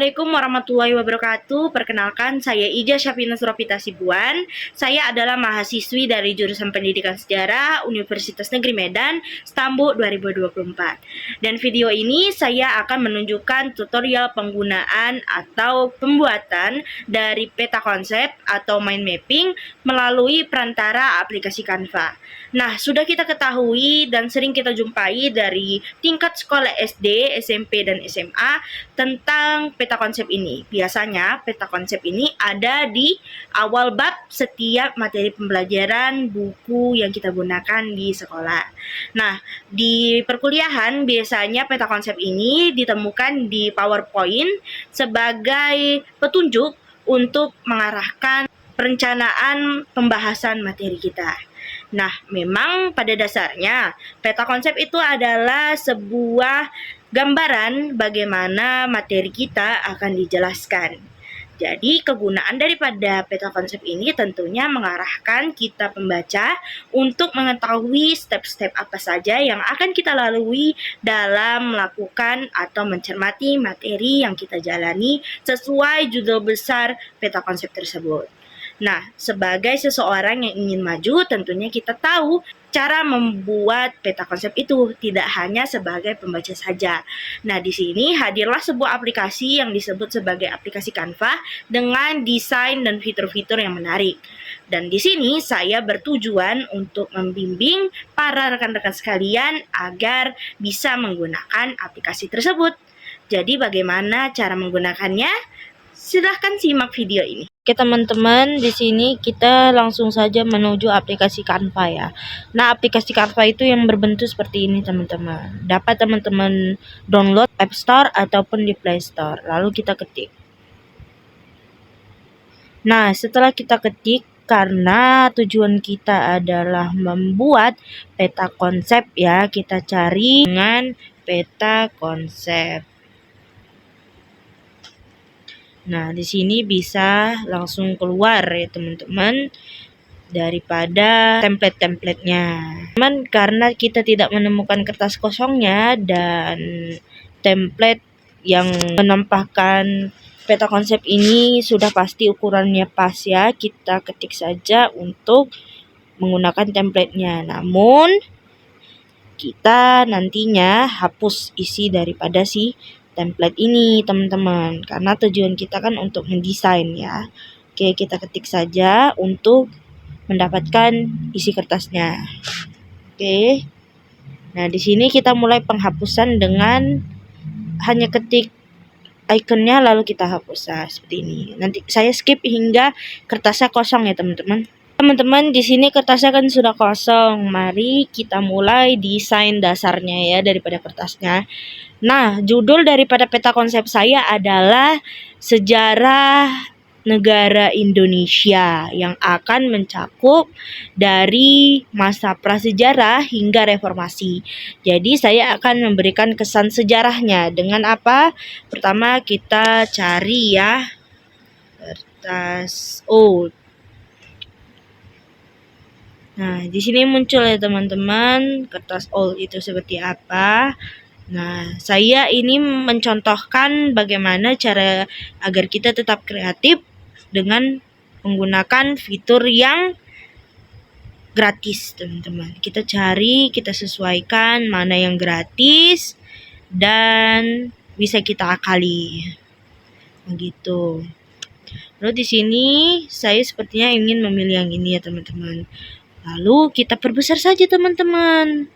Assalamualaikum warahmatullahi wabarakatuh. Perkenalkan, saya Ija Syafina Surapita Sibuan. Saya adalah mahasiswi dari jurusan Pendidikan Sejarah Universitas Negeri Medan, Stambu 2024. Dan video ini saya akan menunjukkan tutorial penggunaan atau pembuatan dari peta konsep atau mind mapping melalui perantara aplikasi Canva. Nah, sudah kita ketahui dan sering kita jumpai dari tingkat sekolah SD, SMP, dan SMA tentang peta konsep ini. Biasanya peta konsep ini ada di awal bab setiap materi pembelajaran buku yang kita gunakan di sekolah. Nah, di perkuliahan biasanya peta konsep ini ditemukan di PowerPoint sebagai petunjuk untuk mengarahkan perencanaan pembahasan materi kita. Nah, memang pada dasarnya peta konsep itu adalah sebuah gambaran bagaimana materi kita akan dijelaskan. Jadi, kegunaan daripada peta konsep ini tentunya mengarahkan kita pembaca untuk mengetahui step-step apa saja yang akan kita lalui dalam melakukan atau mencermati materi yang kita jalani sesuai judul besar peta konsep tersebut. Nah, sebagai seseorang yang ingin maju, tentunya kita tahu cara membuat peta konsep itu, tidak hanya sebagai pembaca saja. Nah, di sini hadirlah sebuah aplikasi yang disebut sebagai aplikasi Canva dengan desain dan fitur-fitur yang menarik. Dan di sini saya bertujuan untuk membimbing para rekan-rekan sekalian agar bisa menggunakan aplikasi tersebut. Jadi, bagaimana cara menggunakannya? Silahkan simak video ini. Oke teman-teman, di sini kita langsung saja menuju aplikasi Canva ya. Nah, aplikasi Canva itu yang berbentuk seperti ini teman-teman. Dapat teman-teman download App Store ataupun di Play Store. Lalu kita ketik. Nah, setelah kita ketik, karena tujuan kita adalah membuat peta konsep ya, kita cari dengan peta konsep. Nah, di sini bisa langsung keluar ya teman-teman daripada template-templatenya. Cuman karena kita tidak menemukan kertas kosongnya dan template yang menampakkan peta konsep ini sudah pasti ukurannya pas ya, kita ketik saja untuk menggunakan templatenya. Namun kita nantinya hapus isi daripada si template ini teman-teman, karena tujuan kita kan untuk mendesain ya. Oke, kita ketik saja untuk mendapatkan isi kertasnya. Oke. Nah, di sini kita mulai penghapusan dengan hanya ketik ikonnya lalu kita hapus. Nah, seperti ini. Nanti saya skip hingga kertasnya kosong ya teman-teman. Teman-teman, di sini kertasnya kan sudah kosong. Mari kita mulai desain dasarnya ya daripada kertasnya. Nah, judul daripada peta konsep saya adalah Sejarah Negara Indonesia yang akan mencakup dari masa prasejarah hingga reformasi. Jadi saya akan memberikan kesan sejarahnya dengan apa? Pertama kita cari ya kertas old. Nah, di sini muncul ya teman-teman kertas old itu seperti apa. Nah, saya ini mencontohkan bagaimana cara agar kita tetap kreatif dengan menggunakan fitur yang gratis, teman-teman. Kita cari, kita sesuaikan mana yang gratis dan bisa kita akali. Begitu. Lalu di sini saya sepertinya ingin memilih yang ini ya, teman-teman. Lalu kita perbesar saja, teman-teman.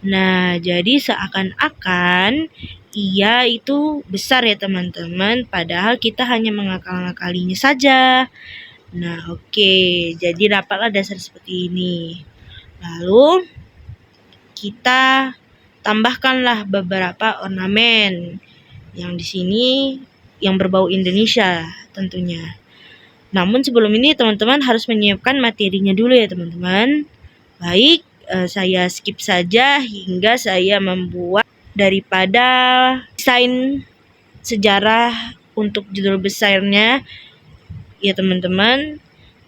Nah, jadi seakan-akan ia itu besar ya teman-teman, padahal kita hanya mengakal-ngakalinya saja. Nah, oke, jadi dapatlah dasar seperti ini. Lalu kita tambahkanlah beberapa ornamen yang di sini yang berbau Indonesia tentunya. Namun sebelum ini teman-teman harus menyiapkan materinya dulu ya teman-teman. Baik, saya skip saja hingga saya membuat daripada desain sejarah untuk judul besarnya ya teman-teman.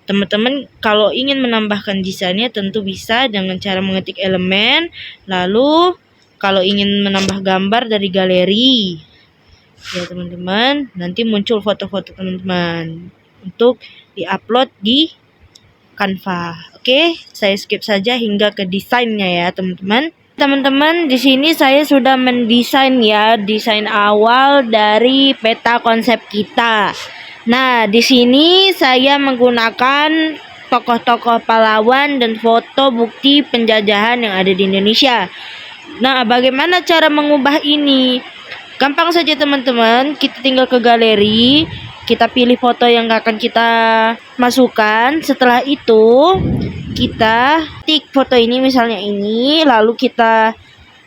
Teman-teman kalau ingin menambahkan desainnya tentu bisa dengan cara mengetik elemen. Lalu kalau ingin menambah gambar dari galeri Ya teman-teman, nanti muncul foto-foto teman-teman untuk diupload di Canva. Oke, saya skip saja hingga ke desainnya ya teman-teman. Teman-teman, di sini saya sudah mendesain ya, desain awal dari peta konsep kita. Nah, di sini saya menggunakan tokoh-tokoh pahlawan dan foto bukti penjajahan yang ada di Indonesia. Nah, bagaimana cara mengubah ini? Gampang saja teman-teman, kita tinggal ke galeri, kita pilih foto yang akan kita masukkan. Setelah itu, kita tik foto ini misalnya ini, lalu kita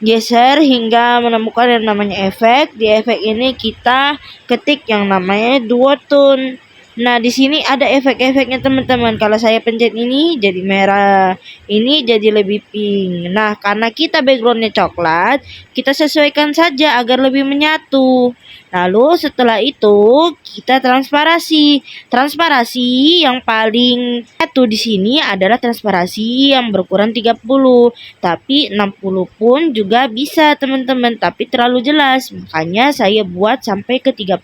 geser hingga menemukan yang namanya efek. Di efek ini kita ketik yang namanya duotone. Nah, di sini ada efek-efeknya teman-teman. Kalau saya pencet ini jadi merah, ini jadi lebih pink. Nah, karena kita backgroundnya coklat, kita sesuaikan saja agar lebih menyatu. Lalu setelah itu kita transparasi. Transparasi yang paling satu di sini adalah transparasi yang berukuran 30. Tapi 60 pun juga bisa teman-teman, tapi terlalu jelas. Makanya saya buat sampai ke 30.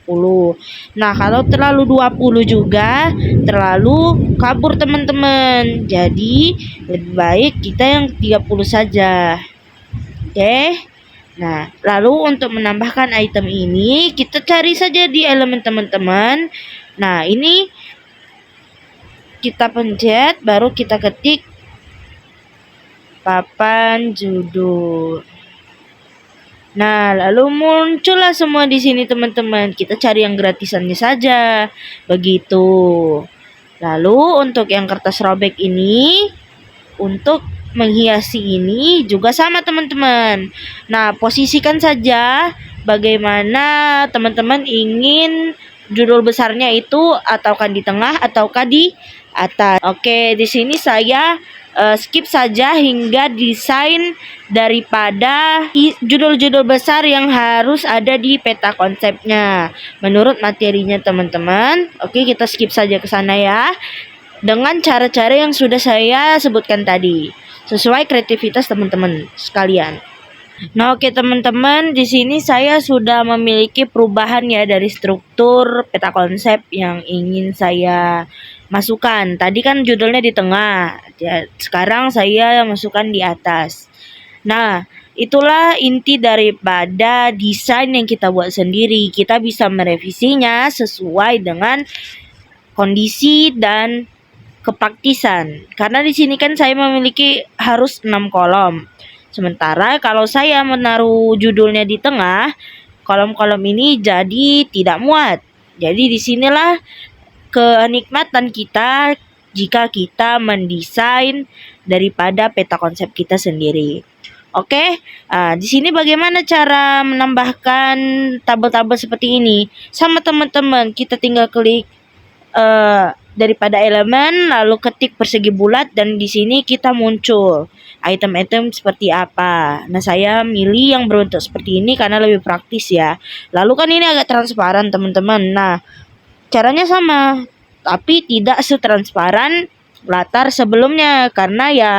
Nah, kalau terlalu 20 juga terlalu kabur teman-teman. Jadi lebih baik kita yang 30 saja. Oke. Nah, lalu untuk menambahkan item ini, kita cari saja di elemen teman-teman. Nah, ini kita pencet, baru kita ketik papan judul. Nah, lalu muncullah semua di sini teman-teman. Kita cari yang gratisannya saja. Begitu. Lalu untuk yang kertas robek ini, untuk menghiasi ini juga sama teman-teman. Nah, posisikan saja bagaimana teman-teman ingin judul besarnya itu, ataukah di tengah ataukah di atas. Oke, di sini saya skip saja hingga desain daripada judul-judul besar yang harus ada di peta konsepnya menurut materinya teman-teman. Oke, kita skip saja ke sana ya, dengan cara-cara yang sudah saya sebutkan tadi, sesuai kreativitas teman-teman sekalian. Nah, oke teman-teman, di sini saya sudah memiliki perubahan ya dari struktur peta konsep yang ingin saya masukkan. Tadi kan judulnya di tengah, ya, sekarang saya masukkan di atas. Nah, itulah inti daripada desain yang kita buat sendiri. Kita bisa merevisinya sesuai dengan kondisi dan kepraktisan. Karena di sini kan saya memiliki harus 6 kolom. Sementara kalau saya menaruh judulnya di tengah, kolom-kolom ini jadi tidak muat. Jadi disinilah kenikmatan kita jika kita mendesain daripada peta konsep kita sendiri. Oke, di sini bagaimana cara menambahkan tabel-tabel seperti ini? Sama teman-teman, kita tinggal klik daripada elemen, lalu ketik persegi bulat, dan di sini kita muncul item-item seperti apa. Nah, saya milih yang berbentuk seperti ini karena lebih praktis ya. Lalu kan ini agak transparan teman-teman. Nah, caranya sama, tapi tidak setransparan latar sebelumnya karena ya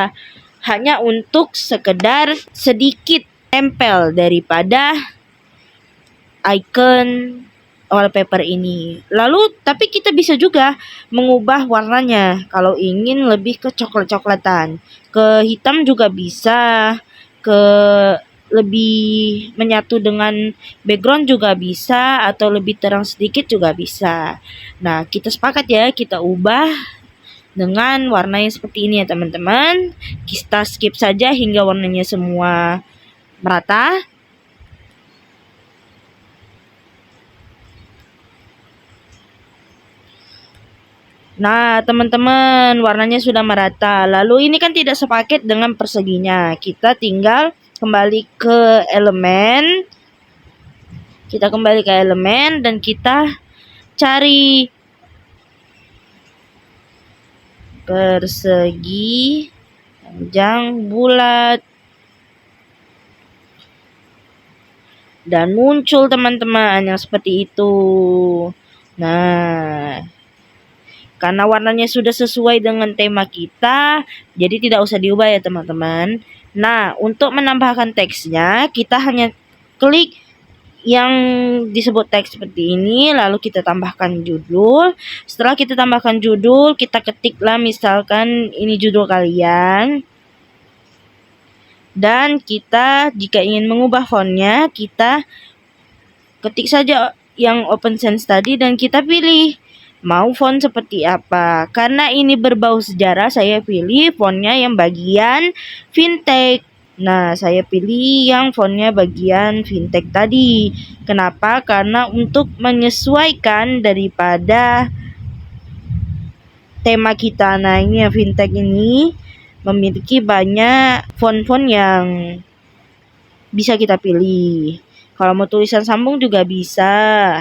hanya untuk sekedar sedikit tempel daripada icon wallpaper ini. Lalu tapi kita bisa juga mengubah warnanya kalau ingin lebih ke coklat-coklatan. Ke hitam juga bisa, ke lebih menyatu dengan background juga bisa, atau lebih terang sedikit juga bisa. Nah, kita sepakat ya, kita ubah dengan warna yang seperti ini ya teman-teman. Kita skip saja hingga warnanya semua merata. Nah, teman-teman, warnanya sudah merata. Lalu ini kan tidak sepaket dengan perseginya. Kita tinggal kembali ke elemen. Kita kembali ke elemen dan kita cari persegi panjang bulat. Dan muncul teman-teman yang seperti itu. Nah, karena warnanya sudah sesuai dengan tema kita, jadi tidak usah diubah ya teman-teman. Nah, untuk menambahkan teksnya, kita hanya klik yang disebut teks seperti ini, lalu kita tambahkan judul. Setelah kita tambahkan judul, kita ketiklah misalkan ini judul kalian. Dan kita jika ingin mengubah fontnya, kita ketik saja yang Open Sans tadi dan kita pilih mau font seperti apa. Karena ini berbau sejarah, saya pilih fontnya yang bagian fintech. Nah, saya pilih yang fontnya bagian fintech tadi. Kenapa? Karena untuk menyesuaikan daripada tema kita. Nah, ini yang fintech ini memiliki banyak font-font yang bisa kita pilih. Kalau mau tulisan sambung juga bisa.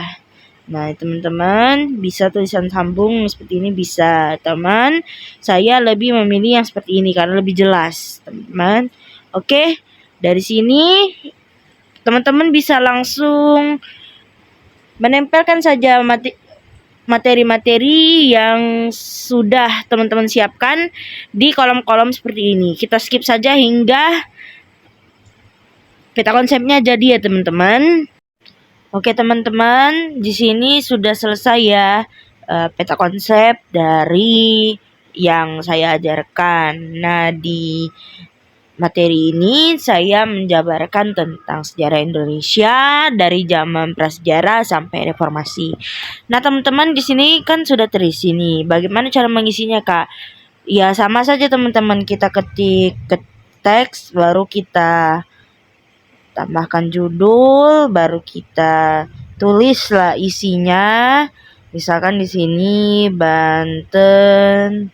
Nah, teman-teman bisa tulisan sambung seperti ini bisa. Teman, saya lebih memilih yang seperti ini karena lebih jelas, teman-teman. Oke, dari sini teman-teman bisa langsung menempelkan saja materi-materi yang sudah teman-teman siapkan di kolom-kolom seperti ini. Kita skip saja hingga peta konsepnya jadi ya, teman-teman. Oke, teman-teman, di sini sudah selesai ya peta konsep dari yang saya ajarkan. Nah, di materi ini saya menjabarkan tentang sejarah Indonesia dari zaman prasejarah sampai reformasi. Nah, teman-teman, di sini kan sudah terisi nih. Bagaimana cara mengisinya, Kak? Ya, sama saja teman-teman, kita ketik ke teks, baru kita tambahkan judul, baru kita tulislah isinya. Misalkan di sini Banten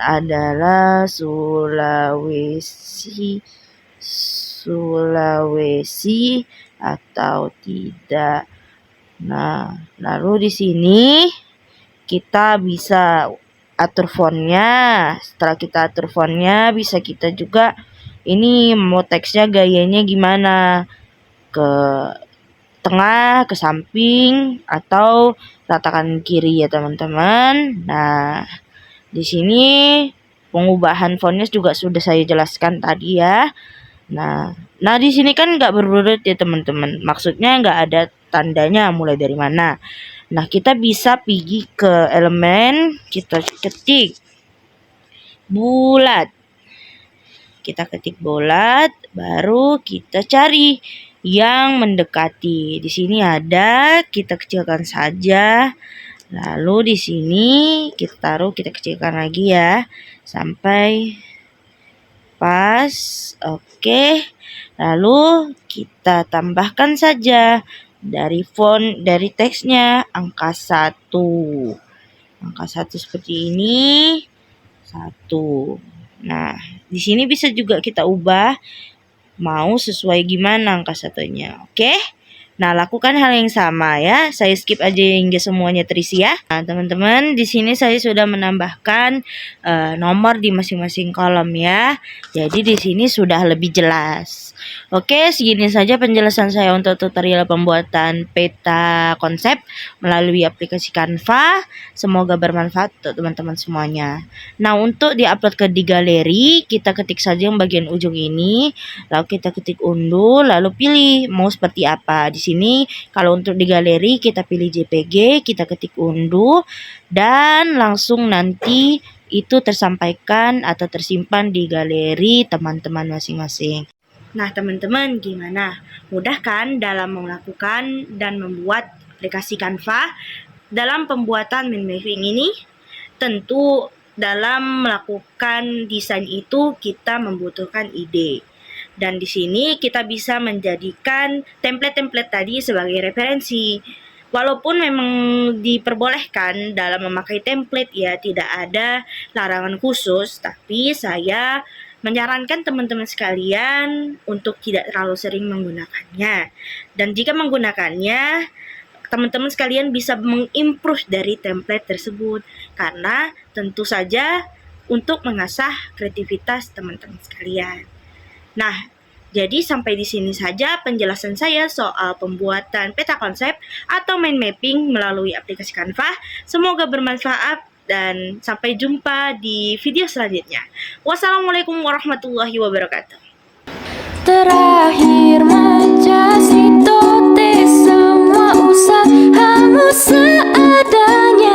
adalah Sulawesi atau tidak. Nah, lalu di sini kita bisa atur fontnya. Setelah kita atur fontnya, bisa kita juga ini mau teksnya gayanya gimana, ke tengah, ke samping, atau ratakan kiri ya teman-teman. Nah, di sini pengubahan fontnya juga sudah saya jelaskan tadi ya. Nah di sini kan nggak berurut ya teman-teman. Maksudnya nggak ada tandanya mulai dari mana. Nah, kita bisa pergi ke elemen, kita ketik bulat. Kita ketik bulat, baru kita cari yang mendekati. Di sini ada, kita kecilkan saja. Lalu di sini kita taruh, kita kecilkan lagi ya sampai pas. Oke. Lalu kita tambahkan saja dari font, dari teksnya angka 1. Angka 1 seperti ini. 1. Nah, di sini bisa juga kita ubah mau sesuai gimana angka satunya. Oke? Nah, lakukan hal yang sama ya. Saya skip aja hingga semuanya terisi ya. Nah, teman-teman, di sini saya sudah menambahkan nomor di masing-masing kolom ya. Jadi di sini sudah lebih jelas. Oke, segini saja penjelasan saya untuk tutorial pembuatan peta konsep melalui aplikasi Canva. Semoga bermanfaat untuk teman-teman semuanya. Nah, untuk diupload di galeri, kita ketik saja yang bagian ujung ini, lalu kita ketik unduh, lalu pilih mau seperti apa. Di sini kalau untuk di galeri kita pilih JPG, kita ketik unduh, dan langsung nanti itu tersampaikan atau tersimpan di galeri teman-teman masing-masing. Nah, teman-teman, gimana? Mudah kan dalam melakukan dan membuat aplikasi Canva? Dalam pembuatan mind mapping ini, tentu dalam melakukan desain itu kita membutuhkan ide. Dan di sini kita bisa menjadikan template-template tadi sebagai referensi. Walaupun memang diperbolehkan dalam memakai template ya, tidak ada larangan khusus, tapi saya menyarankan teman-teman sekalian untuk tidak terlalu sering menggunakannya. Dan jika menggunakannya, teman-teman sekalian bisa mengimprove dari template tersebut, karena tentu saja untuk mengasah kreativitas teman-teman sekalian. Nah, jadi sampai di sini saja penjelasan saya soal pembuatan peta konsep atau mind mapping melalui aplikasi Canva. Semoga bermanfaat dan sampai jumpa di video selanjutnya. Wassalamualaikum warahmatullahi wabarakatuh. Terakhir seadanya.